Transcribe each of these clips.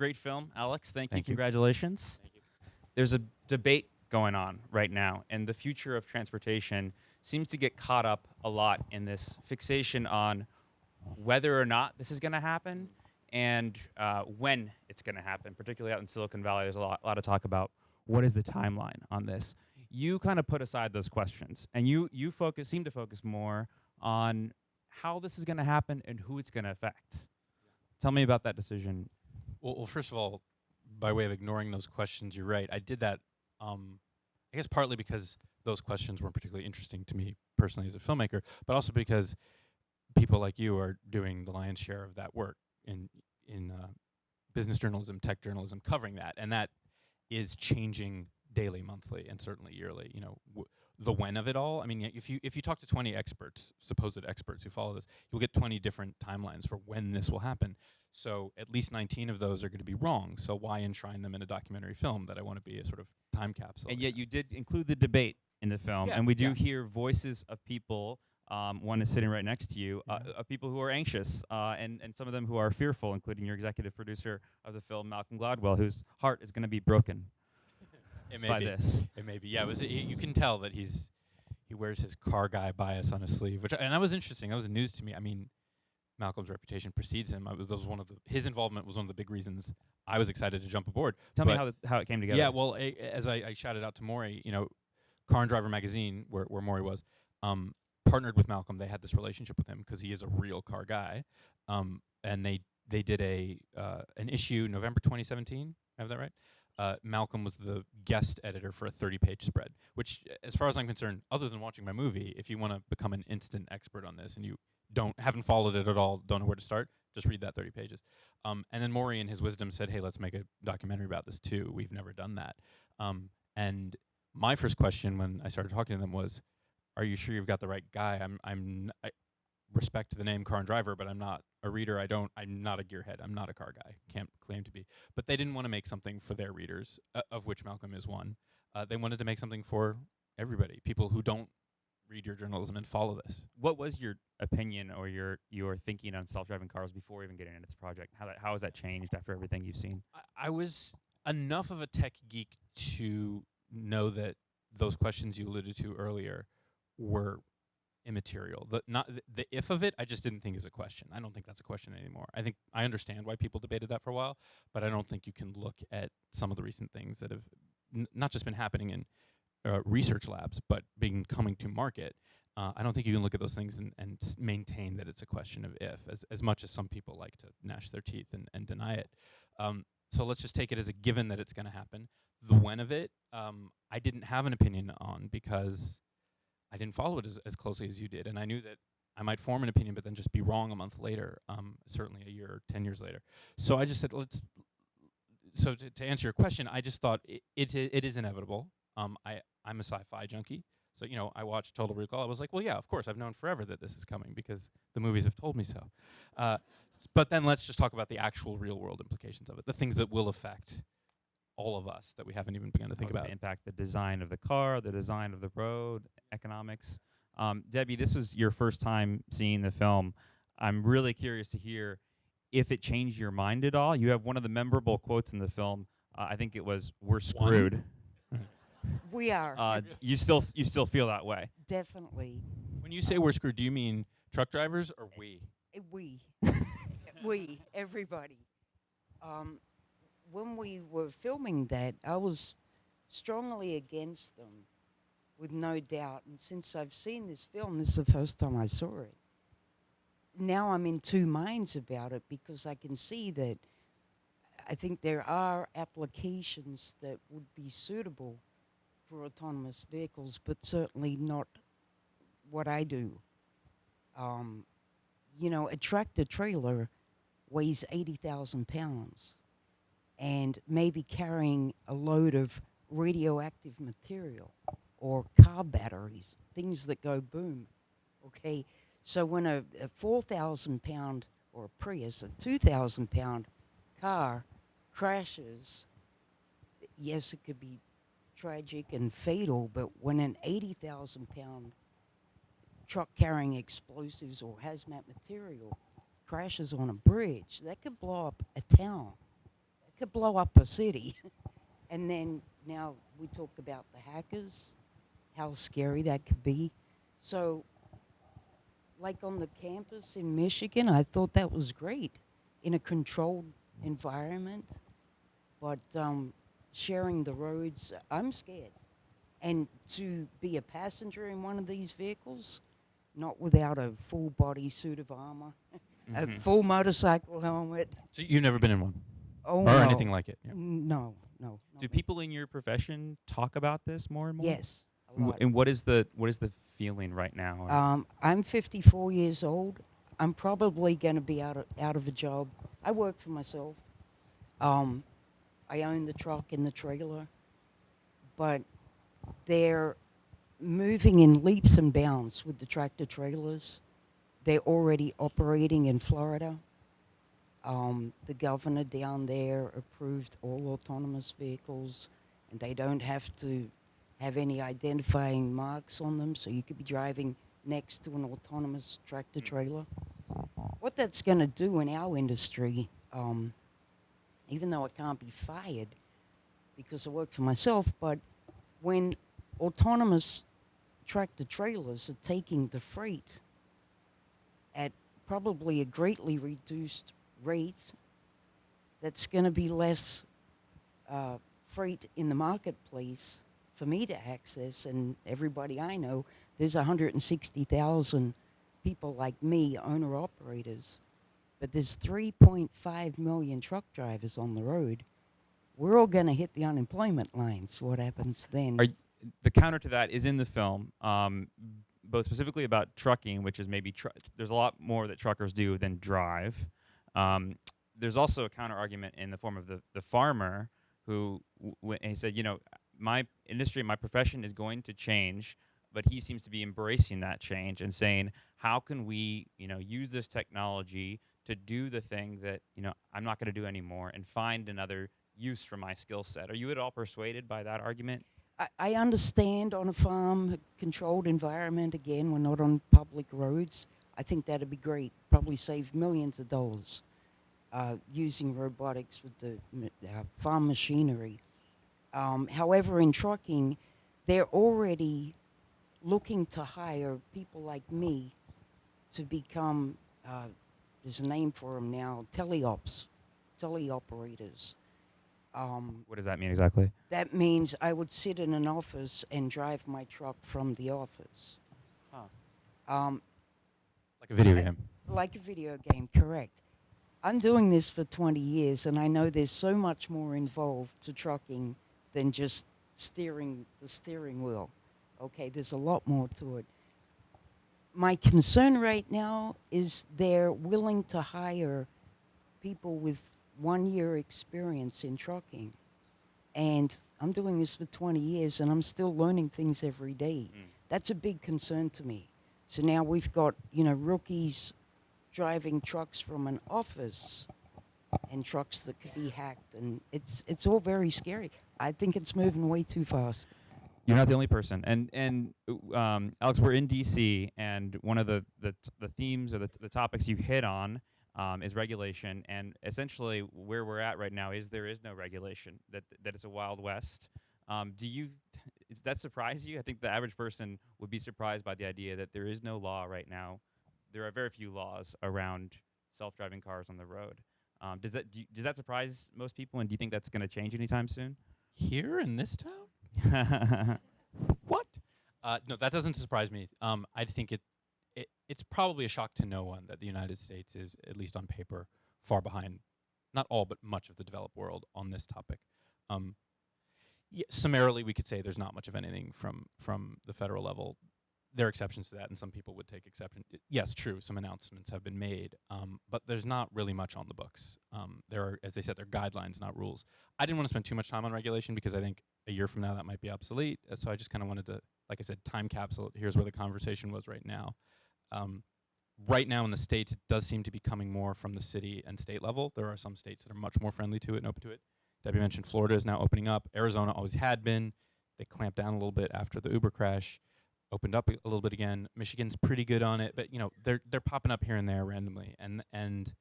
Great film, Alex. Thank you. Thank you. Congratulations. Thank you. There's a debate going on right now, and the future of transportation seems to get caught up a lot in this fixation on whether or not this is going to happen and when it's going to happen. Particularly out in Silicon Valley, there's a lot of talk about what is the timeline on this. You kind of put aside those questions, and you seem to focus more on how this is going to happen and who it's going to affect. Tell me about that decision. Well, first of all, by way of ignoring those questions, you're right. I did that, I guess partly because those questions weren't particularly interesting to me personally as a filmmaker, but also because people like you are doing the lion's share of that work in business journalism, tech journalism, covering that, and that is changing daily, monthly, and certainly yearly. You know, the when of it all. I mean, if you talk to 20 experts, supposed experts who follow this, you'll get 20 different timelines for when this will happen. So at least 19 of those are going to be wrong. So why enshrine them in a documentary film that I want to be a sort of time capsule? And yet you did include the debate in the film, Yeah, and we do yeah. hear voices of people. One is sitting right next to you, of people who are anxious, and some of them who are fearful, including your executive producer of the film, Malcolm Gladwell, whose heart is going to be broken by this. It may be. Yeah, you can tell that he wears his car guy bias on his sleeve, and that was interesting. That was news to me. I mean, Malcolm's reputation precedes him. His involvement was one of the big reasons I was excited to jump aboard. Tell me how it came together. Yeah, well, as I shouted out to Maury, you know, Car and Driver magazine, where Maury was, partnered with Malcolm. They had this relationship with him because he is a real car guy, and they did an issue November 2017. I have that right? Malcolm was the guest editor for a 30-page spread, which, as far as I'm concerned, other than watching my movie, if you want to become an instant expert on this and you haven't followed it at all, don't know where to start, just read that 30 pages. And then Maury, in his wisdom, said, hey, let's make a documentary about this too. We've never done that. And my first question when I started talking to them was, are you sure you've got the right guy? I respect the name Car and Driver, but I'm not a reader. I'm not a gearhead. I'm not a car guy. Can't claim to be. But they didn't want to make something for their readers, of which Malcolm is one. They wanted to make something for everybody, people who don't read your journalism and follow this. What was your opinion or your thinking on self-driving cars before even getting into this project? How has that changed after everything you've seen? I was enough of a tech geek to know that those questions you alluded to earlier were immaterial. The if of it, I just didn't think is a question. I don't think that's a question anymore. I understand why people debated that for a while, but I don't think you can look at some of the recent things that have not just been happening in research labs, but coming to market. I don't think you can look at those things and maintain that it's a question of if, as much as some people like to gnash their teeth and deny it. So let's just take it as a given that it's going to happen. The when of it, I didn't have an opinion on because I didn't follow it as closely as you did, and I knew that I might form an opinion but then just be wrong a month later, certainly a year or 10 years later. So I just said, so to answer your question, I just thought it is inevitable. I'm a sci-fi junkie, so you know I watched Total Recall. I was like, well, yeah, of course, I've known forever that this is coming because the movies have told me so. But then let's just talk about the actual real-world implications of it, the things that will affect all of us that we haven't even begun to think about. Impact the design of the car, the design of the road, economics. Debbie, this was your first time seeing the film. I'm really curious to hear if it changed your mind at all. You have one of the memorable quotes in the film. I think it was, "We're screwed." We are. You still feel that way? Definitely. When you say we're screwed, do you mean truck drivers or we? We. We, everybody. When we were filming that, I was strongly against them, with no doubt. And since I've seen this film, this is the first time I saw it. Now I'm in two minds about it because I can see that I think there are applications that would be suitable for autonomous vehicles, but certainly not what I do. You know, a tractor trailer weighs 80,000 pounds and maybe carrying a load of radioactive material or car batteries, things that go boom, okay? So when a 4,000 pound, or a Prius, a 2,000 pound car crashes, yes, it could be tragic and fatal, but when an 80,000 pound truck carrying explosives or hazmat material crashes on a bridge, that could blow up a town. That could blow up a city. And then now we talk about the hackers, how scary that could be. So, like on the campus in Michigan, I thought that was great in a controlled environment. But sharing the roads, I'm scared. And to be a passenger in one of these vehicles, not without a full body suit of armor, a full motorcycle helmet. So you've never been in one Oh, or no. anything like it? Yeah. No. Do people in your profession talk about this more and more? Yes, a lot. And what is the feeling right now? I'm 54 years old. I'm probably going to be out of a job. I work for myself. I own the truck and the trailer, but they're moving in leaps and bounds with the tractor trailers. They're already operating in Florida. The governor down there approved all autonomous vehicles, and they don't have to have any identifying marks on them, so you could be driving next to an autonomous tractor trailer. What that's going to do in our industry, even though I can't be fired because I work for myself, but when autonomous tractor trailers are taking the freight at probably a greatly reduced rate, that's going to be less freight in the marketplace for me to access. And everybody I know, there's 160,000 people like me, owner-operators, but there's 3.5 million truck drivers on the road. We're all going to hit the unemployment line. So what happens then? The counter to that is in the film, both specifically about trucking, which is maybe there's a lot more that truckers do than drive. There's also a counter argument in the form of the farmer who he said, my industry, my profession is going to change, but he seems to be embracing that change and saying, how can we, use this technology to do the thing that, I'm not going to do anymore and find another use for my skill set. Are you at all persuaded by that argument? I understand on a farm, a controlled environment, again, we're not on public roads. I think that'd be great. Probably save millions of dollars using robotics with the farm machinery. However, in trucking, they're already looking to hire people like me to become, there's a name for them now, teleoperators. What does that mean exactly? That means I would sit in an office and drive my truck from the office. Like a video game. Like a video game, correct. I'm doing this for 20 years, and I know there's so much more involved to trucking than just steering the steering wheel. Okay, there's a lot more to it. My concern right now is they're willing to hire people with 1 year experience in trucking. And I'm doing this for 20 years, and I'm still learning things every day. That's a big concern to me. So now we've got, rookies driving trucks from an office and trucks that could be hacked, and it's all very scary. I think it's moving way too fast. You're not the only person. And Alex, we're in D.C., and one of the themes or the topics you hit on is regulation. And essentially where we're at right now is there is no regulation, that it's a Wild West. Does that surprise you? I think the average person would be surprised by the idea that there is no law right now. There are very few laws around self-driving cars on the road. Does that surprise most people, and do you think that's going to change anytime soon? Here in this town? What? No, that doesn't surprise me. I think it's probably a shock to no one that the United States is, at least on paper, far behind, not all, but much of the developed world on this topic. Summarily, we could say there's not much of anything from the federal level. There are exceptions to that, and some people would take exception. Yes, true, some announcements have been made, but there's not really much on the books. There are, as they said, they're guidelines, not rules. I didn't want to spend too much time on regulation because I think a year from now that might be obsolete. So I just kind of wanted to, like I said, time capsule. Here's where the conversation was right now. Right now in the states, it does seem to be coming more from the city and state level. There are some states that are much more friendly to it and open to it. Debbie mentioned Florida is now opening up. Arizona always had been. They clamped down a little bit after the Uber crash. Opened up a little bit again. Michigan's pretty good on it, but they're popping up here and there randomly. And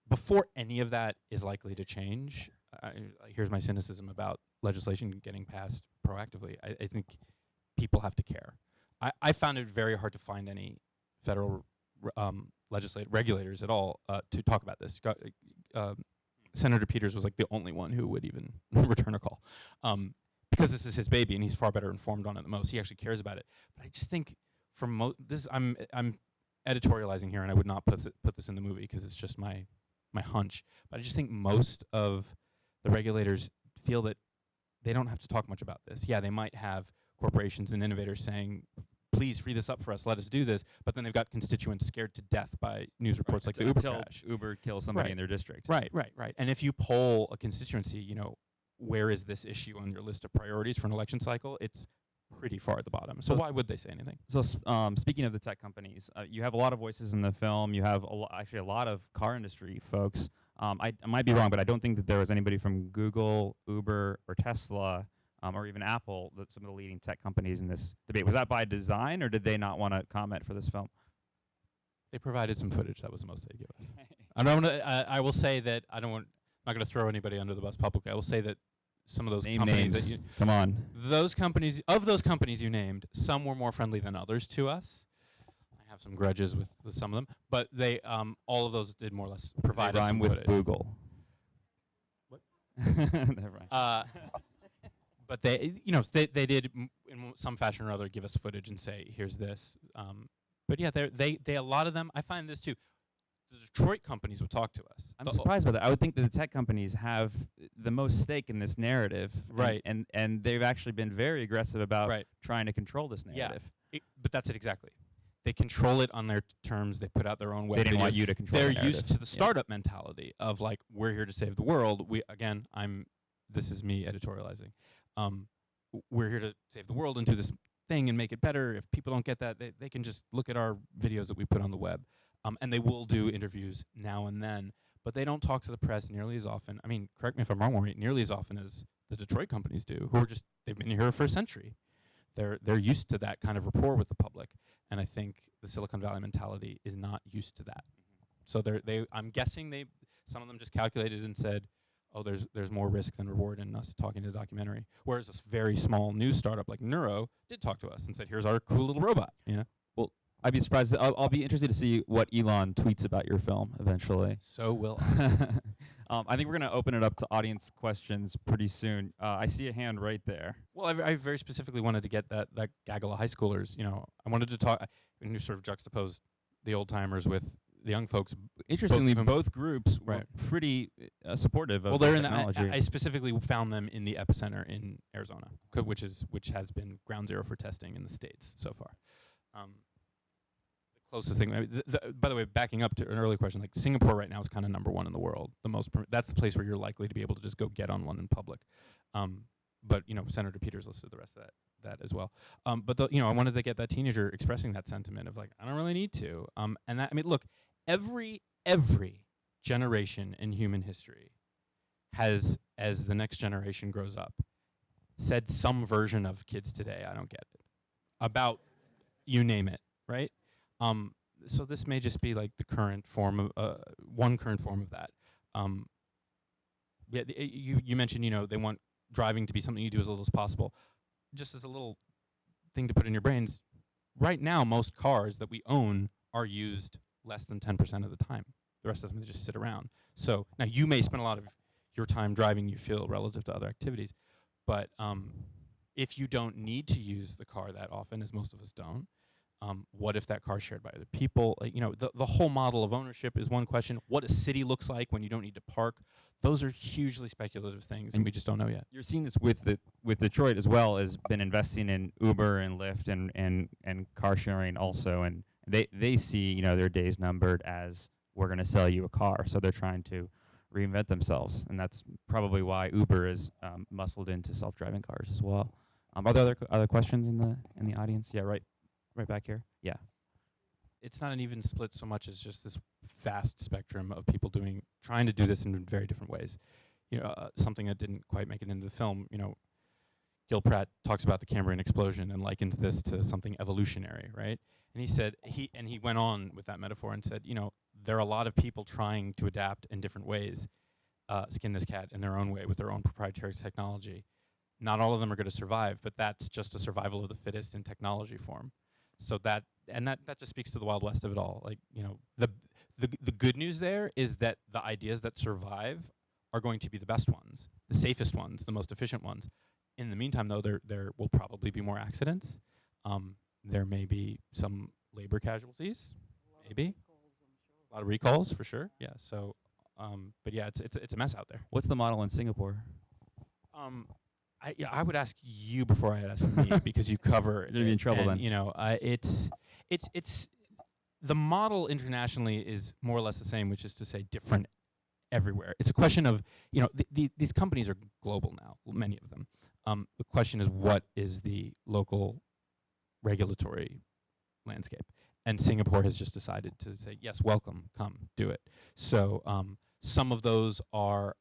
before any of that is likely to change, here's my cynicism about legislation getting passed proactively. I think people have to care. I found it very hard to find any federal regulators at all to talk about this. Senator Peters was like the only one who would even return a call, because this is his baby and he's far better informed on it than most. He actually cares about it. But I just think from this, I'm editorializing here, and I would not put this in the movie because it's just my hunch. But I just think most of the regulators feel that they don't have to talk much about this. Yeah, they might have corporations and innovators saying, please free this up for us, let us do this, but then they've got constituents scared to death by news reports like the Uber crash. Uber kills somebody in their district. Right. And if you poll a constituency, where is this issue on your list of priorities for an election cycle, it's pretty far at the bottom. So why would they say anything? So speaking of the tech companies, you have a lot of voices in the film. You have actually a lot of car industry folks. I might be wrong, but I don't think that there was anybody from Google, Uber, or Tesla, or even Apple, some of the leading tech companies in this debate. Was that by design, or did they not want to comment for this film? They provided some footage. That was the most they'd give us. I will say that I'm not going to throw anybody under the bus publicly. I will say that some of those companies names. that you Come on. those companies you named, some were more friendly than others to us. I have some grudges with some of them, but they all of those did more or less provide us some with footage. Google. What? Never mind. But they did in some fashion or other give us footage and say, here's this. But yeah, they a lot of them. I find this too. The Detroit companies would talk to us. I'm surprised by that. I would think that the tech companies have the most stake in this narrative, right? And they've actually been very aggressive about trying to control this narrative. Yeah, but that's it exactly. They control it on their terms. They put out their own way. They didn't want you to control. They're used to the startup mentality of like, we're here to save the world. This is me editorializing. We're here to save the world and do this thing and make it better. If people don't get that, they can just look at our videos that we put on the web. And they will do interviews now and then, but they don't talk to the press nearly as often. I mean, correct me if I'm wrong, Maureen, nearly as often as the Detroit companies do, who are they've been here for a century. They're used to that kind of rapport with the public, and I think the Silicon Valley mentality is not used to that. So I'm guessing some of them just calculated and said, oh, there's more risk than reward in us talking to the documentary. Whereas a very small news startup like Neuro did talk to us and said, here's our cool little robot, Well, I'd be surprised. I'll be interested to see what Elon tweets about your film eventually. So will I think we're going to open it up to audience questions pretty soon. I see a hand right there. Well, I very specifically wanted to get that gaggle of high schoolers. I wanted to talk, and you sort of juxtaposed the old timers with the young folks. Interestingly, both groups were pretty supportive of the technology. I specifically found them in the epicenter in Arizona, which has been ground zero for testing in the States so far. Closest thing. By the way, backing up to an earlier question, like Singapore right now is kind of number one in the world. That's the place where you're likely to be able to just go get on one in public. But Senator Peters listed the rest of that as well. But I wanted to get that teenager expressing that sentiment of like, I don't really need to. And that, I mean, look, every generation in human history has, as the next generation grows up, said some version of kids today, I don't get it, about you name it, right? So this may just be like the current form of one current form of that. You mentioned they want driving to be something you do as little as possible. Just as a little thing to put in your brains, right now most cars that we own are used less than 10% of the time. The rest of them, they just sit around. So now you may spend a lot of your time driving, you feel, relative to other activities, but if you don't need to use the car that often, as most of us don't, what if that car is shared by other people? The whole model of ownership is one question. What a city looks like when you don't need to park. Those are hugely speculative things, and we just don't know yet. You're seeing this with Detroit as well, as been investing in Uber and Lyft and car sharing also, and they see their days numbered as we're going to sell you a car, so they're trying to reinvent themselves, and that's probably why Uber is muscled into self-driving cars as well. Are there other questions in the audience? Yeah, right back here. Yeah. It's not an even split so much as just this vast spectrum of people trying to do this in very different ways. Something that didn't quite make it into the film. Gil Pratt talks about the Cambrian explosion and likens this to something evolutionary, right? And he said he went on with that metaphor and said, there are a lot of people trying to adapt in different ways, skin this cat in their own way with their own proprietary technology. Not all of them are going to survive, but that's just a survival of the fittest in technology form. So that just speaks to the Wild West of it all. Like, you know, the good news there is that the ideas that survive are going to be the best ones, the safest ones, the most efficient ones. In the meantime, though, there will probably be more accidents. There may be some labor casualties, maybe. A lot of recalls, for sure. Yeah. So, but yeah, it's a mess out there. What's the model in Singapore? I would ask you before I ask me because you cover. You're gonna be in trouble then. You know, it's the model internationally is more or less the same, which is to say different everywhere. It's a question of, you know, these companies are global now, many of them. The question is, what is the local regulatory landscape? And Singapore has just decided to say, yes, welcome, come, do it. So some of those are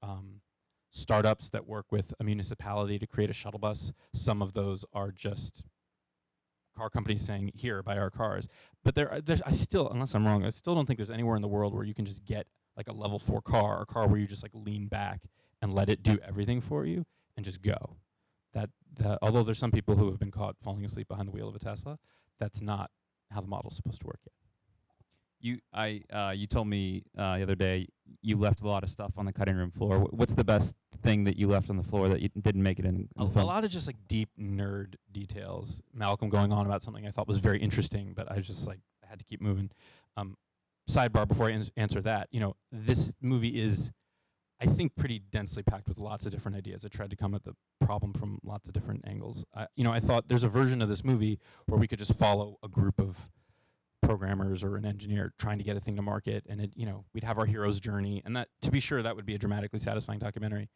startups that work with a municipality to create a shuttle bus. Some of those are just car companies saying, here, buy our cars. But I still, unless I'm wrong, I still don't think there's anywhere in the world where you can just get like a level 4 car, or a car where you just like lean back and let it do everything for you and just go. Although there's some people who have been caught falling asleep behind the wheel of a Tesla, that's not how the model's supposed to work yet. You told me the other day you left a lot of stuff on the cutting room floor. What's the best thing that you left on the floor that you didn't make it in the film? A lot of just like deep nerd details. Malcolm going on about something I thought was very interesting, but I just like I had to keep moving. Sidebar before I answer that, you know, this movie is, I think, pretty densely packed with lots of different ideas. I tried to come at the problem from lots of different angles. You know, I thought there's a version of this movie where we could just follow a group of programmers or an engineer trying to get a thing to market, and it, you know, we'd have our hero's journey, and that, to be sure, that would be a dramatically satisfying documentary.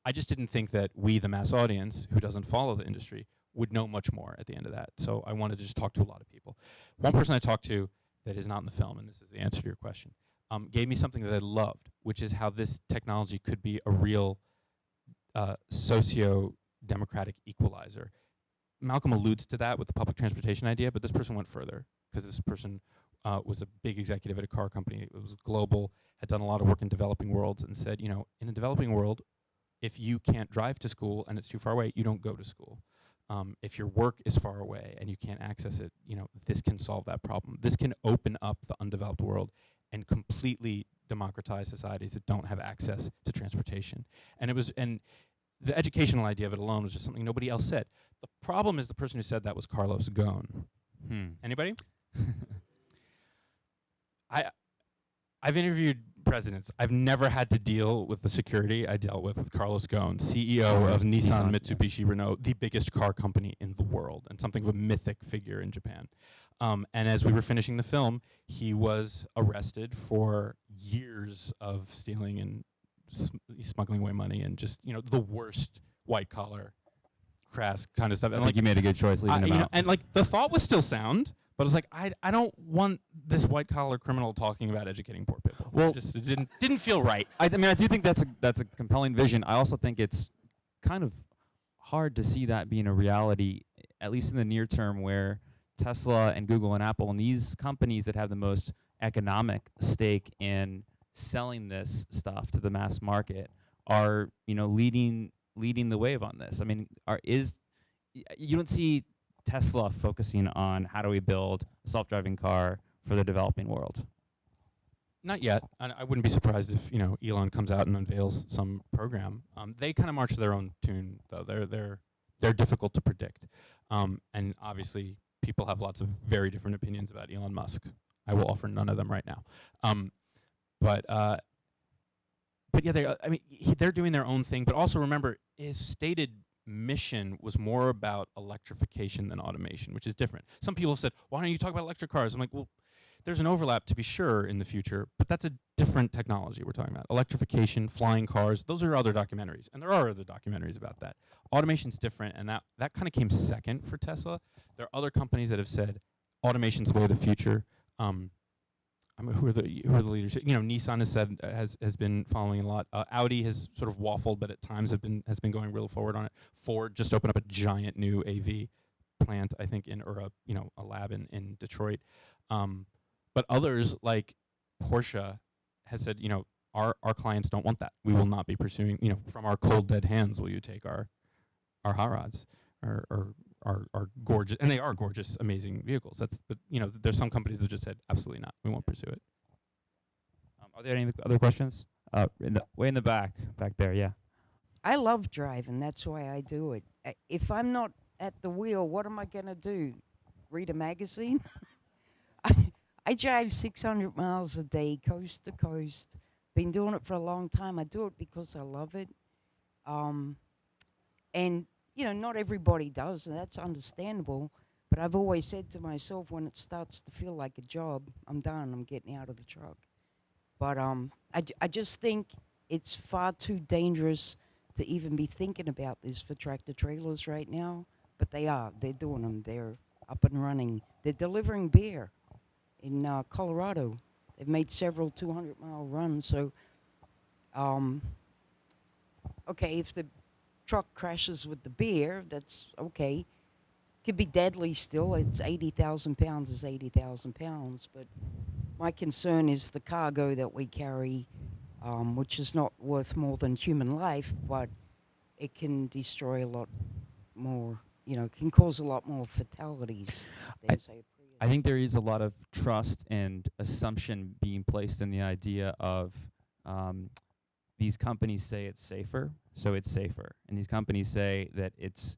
I just didn't think that we, the mass audience, who doesn't follow the industry, would know much more at the end of that. So I wanted to just talk to a lot of people. One person I talked to that is not in the film, and this is the answer to your question, gave me something that I loved, which is how this technology could be a real socio-democratic equalizer. Malcolm alludes to that with the public transportation idea, but this person went further, because this person was a big executive at a car company. It was global, had done a lot of work in developing worlds, and said, you know, in a developing world, if you can't drive to school and it's too far away, you don't go to school. If your work is far away and you can't access it, you know, this can solve that problem. This can open up the undeveloped world and completely democratize societies that don't have access to transportation. And the educational idea of it alone was just something nobody else said. The problem is the person who said that was Carlos Ghosn. Anybody? I've interviewed presidents. I've never had to deal with the security I dealt with Carlos Ghosn, CEO of Nissan, Mitsubishi, Renault, the biggest car company in the world, and something of a mythic figure in Japan. And as we were finishing the film, he was arrested for years of stealing and smuggling away money, and just, you know, the worst white collar, crass kind of stuff. I think you made a good choice leaving him out. And like the thought was still sound, but I was like, I don't want this white collar criminal talking about educating poor people. Well, it didn't feel right. I mean, I do think that's a compelling vision. I also think it's kind of hard to see that being a reality, at least in the near term, where Tesla and Google and Apple and these companies that have the most economic stake in selling this stuff to the mass market are, you know, leading the wave on this. I mean, you don't see Tesla focusing on how do we build a self-driving car for the developing world. Not yet. I wouldn't be surprised if, you know, Elon comes out and unveils some program. They kind of march to their own tune, though. They're difficult to predict, and obviously people have lots of very different opinions about Elon Musk. I will offer none of them right now. But yeah, they're doing their own thing. But also remember, his stated mission was more about electrification than automation, which is different. Some people have said, why don't you talk about electric cars? I'm like, well, there's an overlap to be sure in the future, but that's a different technology we're talking about. Electrification, flying cars, those are other documentaries, and there are other documentaries about that. Automation's different, and that kind of came second for Tesla. There are other companies that have said automation's the way of the future. Who are the leaders? You know, Nissan has said has been following a lot. Audi has sort of waffled, but at times has been going real forward on it. Ford just opened up a giant new AV plant, I think, a lab in Detroit. But others like Porsche has said, you know, our clients don't want that. We will not be pursuing, from our cold dead hands will you take our hot rods or our gorgeous, and they are gorgeous, amazing vehicles. But there's some companies that just said absolutely not. We won't pursue it. Are there any other questions? Way in the back there, yeah. I love driving. That's why I do it. If I'm not at the wheel, what am I going to do? Read a magazine? I drive 600 miles a day, coast to coast. Been doing it for a long time. I do it because I love it. And, not everybody does, and that's understandable. But I've always said to myself, when it starts to feel like a job, I'm done. I'm getting out of the truck. But I just think it's far too dangerous to even be thinking about this for tractor trailers right now. But they are. They're doing them. They're up and running. They're delivering beer in Colorado. They've made several 200-mile runs. So, okay, if the truck crashes with the beer, that's okay. Could be deadly still. It's 80,000 pounds is 80,000 pounds. But my concern is the cargo that we carry, which is not worth more than human life, but it can destroy a lot more, can cause a lot more fatalities than, say, a Prius. I think there is a lot of trust and assumption being placed in the idea of these companies say it's safer, so it's safer, and these companies say that it's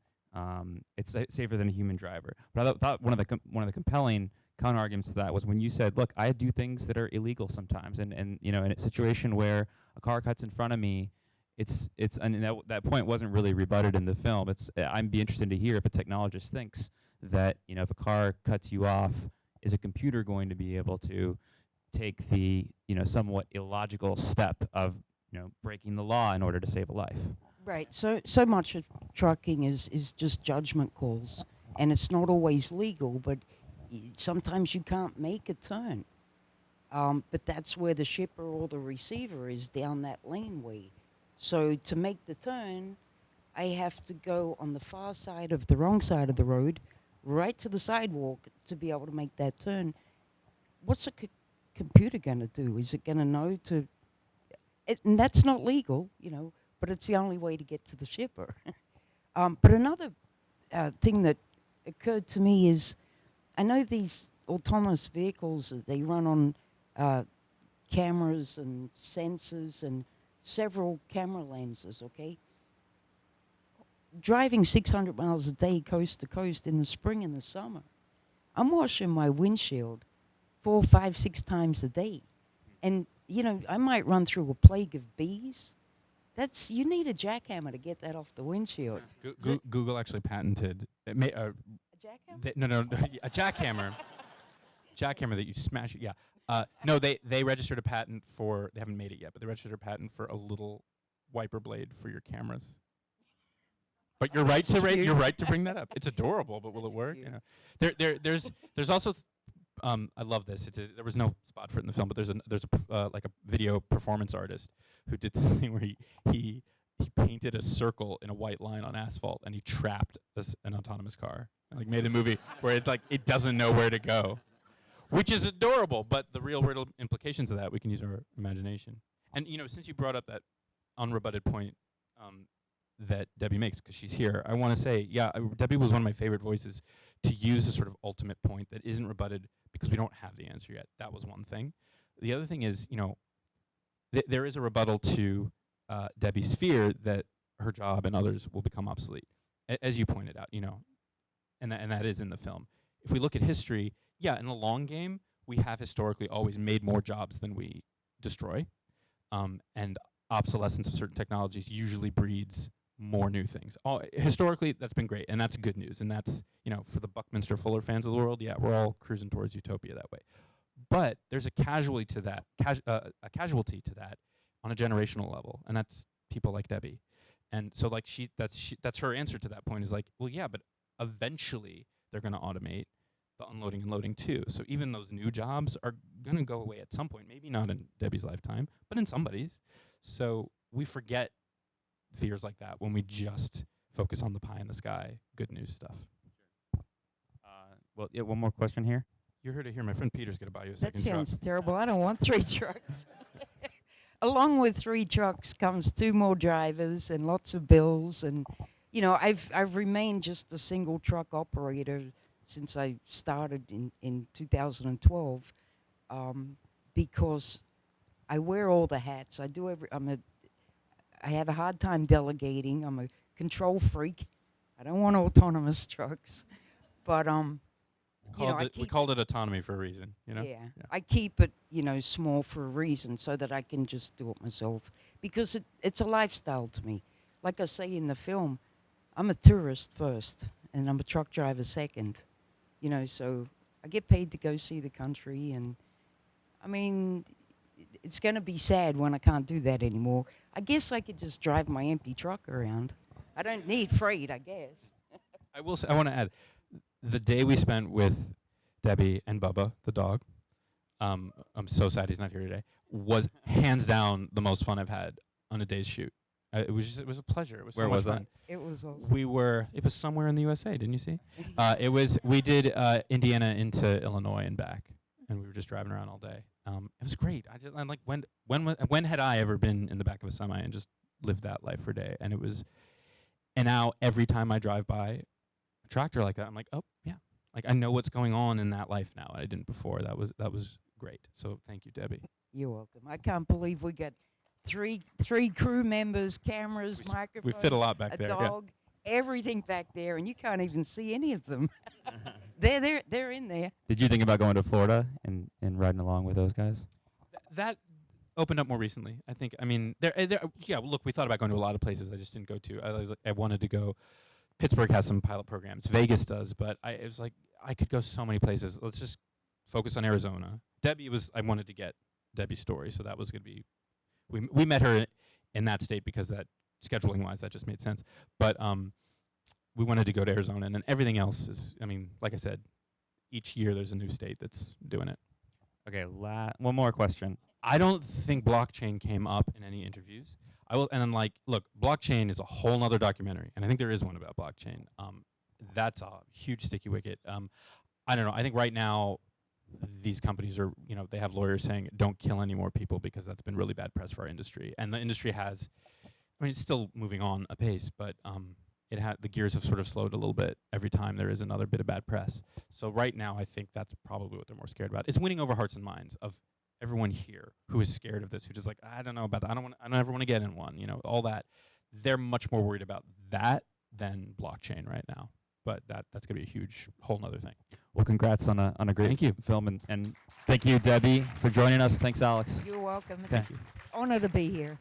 safer than a human driver. But I thought one of the compelling counter arguments to that was when you said, "Look, I do things that are illegal sometimes," and in a situation where a car cuts in front of me, and that point wasn't really rebutted in the film. I'd be interested to hear if a technologist thinks that if a car cuts you off, is a computer going to be able to take the somewhat illogical step of breaking the law in order to save a life? Right. So much of trucking is just judgment calls, and it's not always legal, but sometimes you can't make a turn. But that's where the shipper or the receiver is, down that laneway. So to make the turn, I have to go on the far side of the wrong side of the road, right to the sidewalk to be able to make that turn. What's a computer going to do? Is it going to know to... and that's not legal, but it's the only way to get to the shipper. But another thing that occurred to me is, I know these autonomous vehicles, they run on cameras and sensors and several camera lenses, okay? Driving 600 miles a day coast to coast in the spring and the summer, I'm washing my windshield 4, 5, 6 times a day. And, I might run through a plague of bees. You need a jackhammer to get that off the windshield. Google actually patented A jackhammer? no, a jackhammer. Jackhammer that you smash it. Yeah. No, they registered a patent for. They haven't made it yet, but they registered a patent for a little wiper blade for your cameras. But you're right to bring that up. It's adorable, but will it work? There's also. I love this. There was no spot for it in the film, but there's a video performance artist who did this thing where he painted a circle in a white line on asphalt, and he trapped an autonomous car. And, made a movie where it doesn't know where to go, which is adorable. But the real world implications of that, we can use our imagination. And since you brought up that unrebutted point that Debbie makes, because she's here, I want to say, Debbie was one of my favorite voices to use a sort of ultimate point that isn't rebutted because we don't have the answer yet. That was one thing. The other thing is, there is a rebuttal to Debbie's fear that her job and others will become obsolete, as you pointed out, and that is in the film. If we look at history, in the long game, we have historically always made more jobs than we destroy, and obsolescence of certain technologies usually breeds more new things. Historically, that's been great, and that's good news. And that's, for the Buckminster Fuller fans of the world, we're all cruising towards utopia that way. But there's a casualty to that, on a generational level, and that's people like Debbie. And so, that's her answer to that point is but eventually they're going to automate the unloading and loading too. So even those new jobs are going to go away at some point. Maybe not in Debbie's lifetime, but in somebody's. So we forget fears like that when we just focus on the pie in the sky, good news stuff. One more question here. You're here to hear my friend Peter's going to buy you a second That truck. sounds terrible. I don't want 3 trucks. along with 3 trucks comes 2 more drivers and lots of bills. And, you know, I've remained just a single truck operator since I started in 2012, because I wear all the hats. I do I have a hard time delegating. I'm a control freak. I don't want autonomous trucks, but We called it autonomy for a reason, you know? yeah, I keep it, you know, small for a reason so that I can just do it myself, because it's a lifestyle to me. Like I say in the film, I'm a tourist first and I'm a truck driver second, you know, so I get paid to go see the country. And I mean, it's going to be sad when I can't do that anymore. I guess I could just drive my empty truck around. I don't need freight, I guess. I will say, I want to add, the day we spent with Debbie and Bubba, the dog, I'm so sad he's not here today, was hands down the most fun I've had on a day's shoot. It was a pleasure. It was Where so much was that? fun. It was awesome. It was somewhere in the USA, didn't you see? We did Indiana into Illinois and back, and we were just driving around all day. It was great. I'm like, when had I ever been in the back of a semi and just lived that life for a day? And now every time I drive by a tractor like that, I'm like, oh yeah, like I know what's going on in that life now. I didn't before. That was great. So thank you, Debbie. You're welcome. I can't believe we got three crew members, cameras, We microphones, fit a lot back a there. Yeah. dog, everything back there, and you can't even see any of them. They're in there. Did you think about going to Florida and riding along with those guys? That opened up more recently, I think. I mean, yeah. Look, we thought about going to a lot of places. I just didn't go to. I wanted to go. Pittsburgh has some pilot programs. Vegas does, but it was like I could go so many places. Let's just focus on Arizona. I wanted to get Debbie's story, so that was going to be. We met her in that state because that scheduling wise that just made sense. But we wanted to go to Arizona, and then everything else is. I mean, like I said, each year there's a new state that's doing it. Okay, one more question. I don't think blockchain came up in any interviews. And I'm like, look, blockchain is a whole nother documentary, and I think there is one about blockchain. That's a huge sticky wicket. I don't know. I think right now these companies are, they have lawyers saying don't kill any more people because that's been really bad press for our industry. And the industry has, it's still moving on apace, but the gears have sort of slowed a little bit every time there is another bit of bad press. So right now, I think that's probably what they're more scared about. It's winning over hearts and minds of everyone here who is scared of this, who's just like, I don't know about that. I don't ever want to get in one. All that. They're much more worried about that than blockchain right now. But that's gonna be a huge whole nother thing. Well, congrats on a great Thank you. film, and thank you, Debbie, for joining us. Thanks, Alex. You're welcome. Okay. Honor to be here.